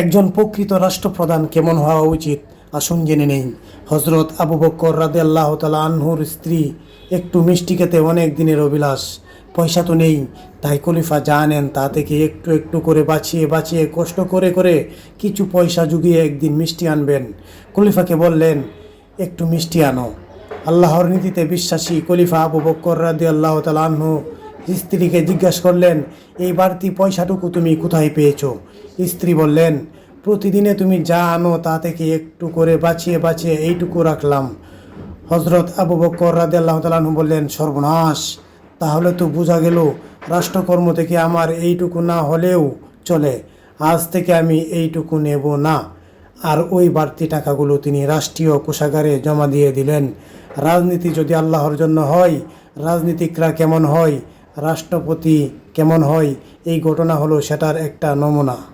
একজন প্রকৃত রাষ্ট্রপ্রধান কেমন হওয়া উচিত আসুন জেনে নেই। হজরত আবু বকর রাদিয়াল্লাহু তাআলা আনহুর স্ত্রী একটু মিষ্টি খেতে অনেক দিনের অভিলাষ। পয়সা তো নেই, তাই খলিফা যা নেন তা থেকে একটু একটু করে বাঁচিয়ে বাঁচিয়ে কষ্ট করে করে কিছু পয়সা জুগিয়ে একদিন মিষ্টি আনবেন। খলিফাকে বললেন, একটু মিষ্টি আনো। আল্লাহর নীতিতে বিশ্বাসী খলিফা আবু বকর রাদিয়াল্লাহু তাআলা আনহু স্ত্রীকে জিজ্ঞাসা করলেন, এই বাড়তি পয়সাটুকু তুমি কোথায় পেয়েছো? স্ত্রী বললেন, প্রতিদিনে তুমি যা আনো তা থেকে একটু করে বাঁচিয়ে বাঁচিয়ে এইটুকু রাখলাম। হজরত আবু বকর রাদিয়াল্লাহু তাআলা আনহু বললেন, সর্বনাশ! তাহলে তো বোঝা গেল রাষ্ট্রকর্ম থেকে আমার এইটুকু না হলেও চলে। আজ থেকে আমি এইটুকু নেব না। আর ওই বাড়তি টাকাগুলো তিনি রাষ্ট্রীয় কোষাগারে জমা দিয়ে দিলেন। রাজনীতি যদি আল্লাহর জন্য হয়, রাজনীতিকরা কেমন হয়, রাষ্ট্রপতি কেমন হয়, এই ঘটনা হলো সেটার একটা নমুনা।